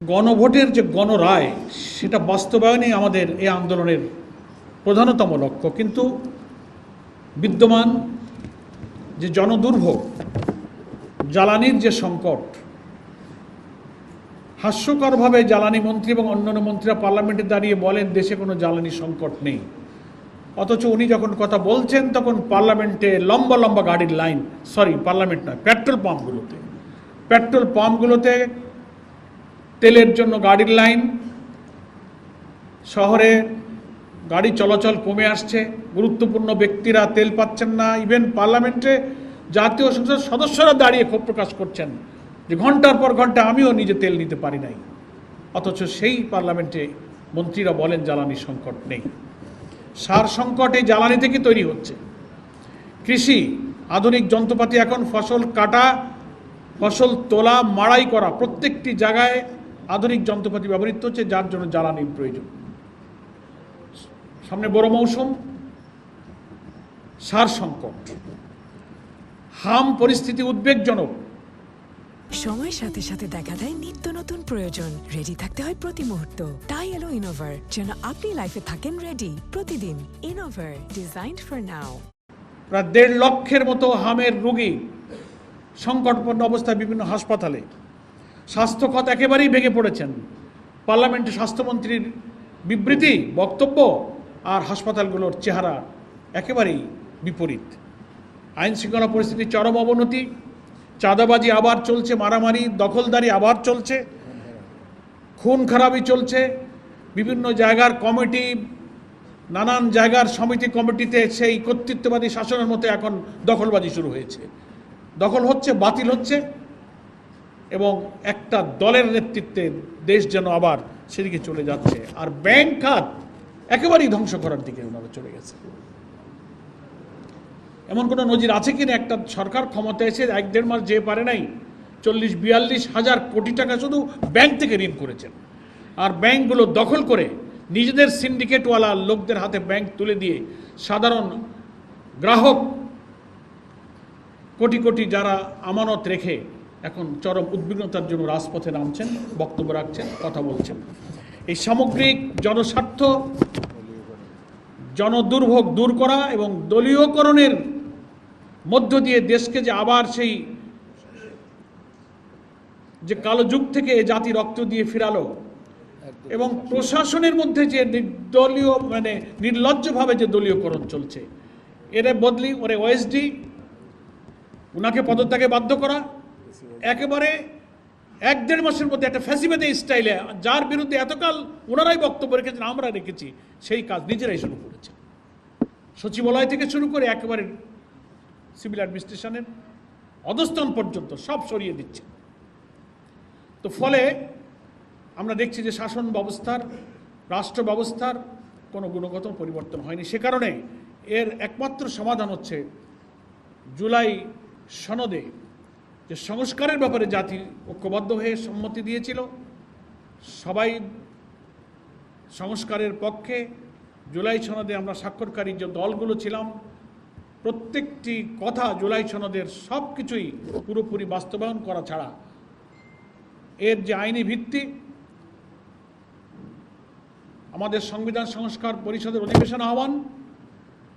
গণভোটের যে গণরায় সেটা বাস্তবায়নই আমাদের এই আন্দোলনের প্রধানতম লক্ষ্য। কিন্তু বিদ্যমান যে জনদুর্ভোগ, জ্বালানির যে সংকট, হাস্যকরভাবে জ্বালানি মন্ত্রী এবং অন্যান্য মন্ত্রীরা পার্লামেন্টে দাঁড়িয়ে বলেন দেশে কোনো জ্বালানি সংকট নেই, অথচ উনি যখন কথা বলছেন তখন পার্লামেন্টে লম্বা লম্বা গাড়ির লাইন, পার্লামেন্ট নয়, পেট্রোল পাম্পগুলোতে তেলের জন্য গাড়ির লাইন, শহরে গাড়ি চলাচল কমে আসছে, গুরুত্বপূর্ণ ব্যক্তিরা তেল পাচ্ছেন না। ইভেন পার্লামেন্টে জাতীয় সংসদ সদস্যরা দাঁড়িয়ে ক্ষোভ প্রকাশ করছেন যে ঘন্টার পর ঘন্টা আমিও নিজে তেল নিতে পারি নাই, অথচ সেই পার্লামেন্টে মন্ত্রীরা বলেন জ্বালানি সংকট নেই। সার সংকট এই জ্বালানি থেকে তৈরি হচ্ছে। কৃষি, আধুনিক যন্ত্রপাতি, এখন ফসল কাটা, ফসল তোলা, মাড়াই করা, প্রত্যেকটি জায়গায় আধুনিক যন্ত্রপাতি ব্যবহৃত হচ্ছে, যার জন্য জ্বালানির প্রয়োজন। সামনে বড় মৌসুম, সার সংকট, হাম পরিস্থিতি উদ্বেগজনক। সময়ের সাথে সাথে দেখা দেয় নিত্য নতুন প্রয়োজন। রেডি থাকতে হয় প্রতি মুহূর্ত। তাই এলো ইনোভার, যেন আপনি লাইফে থাকেন রেডি প্রতিদিন। Innova, designed for now. প্রায় 1.5 লক্ষের মতো হামের রোগী সংকটপূর্ণ অবস্থায় বিভিন্ন হাসপাতালে। স্বাস্থ্য খাত একেবারেই ভেঙে পড়েছেন। পার্লামেন্টে স্বাস্থ্যমন্ত্রীর বিবৃতি, বক্তব্য আর হাসপাতালগুলোর চেহারা একেবারেই বিপরীত। আইন শৃঙ্খলা পরিস্থিতির চরম অবনতি, চাঁদাবাজি আবার চলছে, মারামারি দখলদারি আবার চলছে, খুন খারাপি চলছে। বিভিন্ন জায়গার কমিটি, নানান জায়গার সমিতি কমিটিতে সেই কর্তৃত্ববাদী শাসনের মতো এখন দখলবাজি শুরু হয়েছে। দখল হচ্ছে, বাতিল হচ্ছে, এবং একটা দলের নেতৃত্বে দেশ যেন আবার সেদিকে চলে যাচ্ছে। আর ব্যাংক খাত একেবারেই ধ্বংস করার দিকে ওনারা চলে গেছে। এমন কোনো নজির আছে কিনা একটা সরকার ক্ষমতায় এসে 1-1.5 মাস যে পারে নাই 40-42 হাজার কোটি টাকা শুধু ব্যাংক থেকে ঋণ করেছেন। আর ব্যাংকগুলো দখল করে নিজেদের সিন্ডিকেটওয়ালা লোকদের হাতে ব্যাংক তুলে দিয়ে সাধারণ গ্রাহক কোটি কোটি যারা আমানত রেখে এখন চরম উদ্বিগ্নতার জন্য রাজপথে নামছেন, বক্তব্য রাখছেন, কথা বলছেন। এই সামগ্রিক জনস্বার্থ, জনদুর্ভোগ দূর করা এবং দলীয়করণের মধ্য দিয়ে দেশকে যে আবার সেই যে কালো যুগ থেকে জাতি রক্ত দিয়ে ফিরালো, এবং প্রশাসনের মধ্যে যে নির্দলীয় নির্লজ্জভাবে যে দলীয়করণ চলছে, এর বদলি ওরে ওএসডি উনাকে পদত্যাগে বাধ্য করা, একেবারে 1-1.5 মাসের মধ্যে একটা ফ্যাসিবাদী স্টাইলে যার বিরুদ্ধে এতকাল ওনারাই বক্তব্য রেখেছেন, আমরা রেখেছি, সেই কাজ নিজেরাই শুরু করেছে। সচিবালয় থেকে শুরু করে একেবারে সিভিল অ্যাডমিনিস্ট্রেশনের অধস্তন পর্যন্ত সব সরিয়ে দিচ্ছে। তো ফলে আমরা দেখছি যে শাসন ব্যবস্থার, রাষ্ট্র ব্যবস্থার কোনো গুণগত পরিবর্তন হয়নি। সে কারণে এর একমাত্র সমাধান হচ্ছে জুলাই সনদে যে সংস্কারের ব্যাপারে জাতি ঐক্যবদ্ধ হয়ে সম্মতি দিয়েছিল, সবাই সংস্কারের পক্ষে। জুলাই সনদে আমরা স্বাক্ষরকারী যে দলগুলো ছিলাম, প্রত্যেকটি কথা জুলাই সনদের সব কিছুই পুরোপুরি বাস্তবায়ন করা ছাড়া এর যে আইনি ভিত্তি, আমাদের সংবিধান সংস্কার পরিষদের অধিবেশন আহ্বান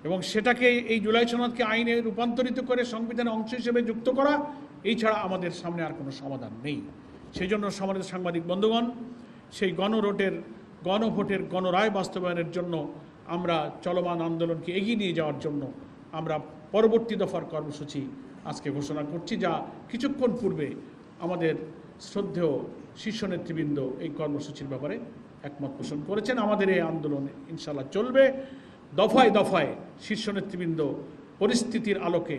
এবং সেটাকে এই জুলাই সনদকে আইনে রূপান্তরিত করে সংবিধানের অংশ হিসেবে যুক্ত করা, এই ছাড়া আমাদের সামনে আর কোনো সমাধান নেই। সেই জন্য সমাজের সাংবাদিক বন্ধুগণ, সেই গণভোটের গণরায় বাস্তবায়নের জন্য আমরা চলমান আন্দোলনকে এগিয়ে নিয়ে যাওয়ার জন্য আমরা পরবর্তী দফার কর্মসূচি আজকে ঘোষণা করছি, যা কিছুক্ষণ পূর্বে আমাদের শ্রদ্ধেয় শীর্ষ নেতৃবৃন্দ এই কর্মসূচির ব্যাপারে একমত পোষণ করেছেন। আমাদের এই আন্দোলন ইনশাআল্লাহ চলবে। দফায় দফায় শীর্ষ নেতৃবৃন্দ পরিস্থিতির আলোকে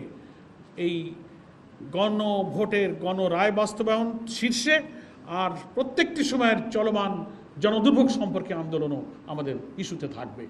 এই গণভোটের গণরায় বাস্তবায়ন শীর্ষে, আর প্রত্যেকটি সময়ের চলমান জনদুর্ভোগ সম্পর্কে আন্দোলনও আমাদের ইস্যুতে থাকবে।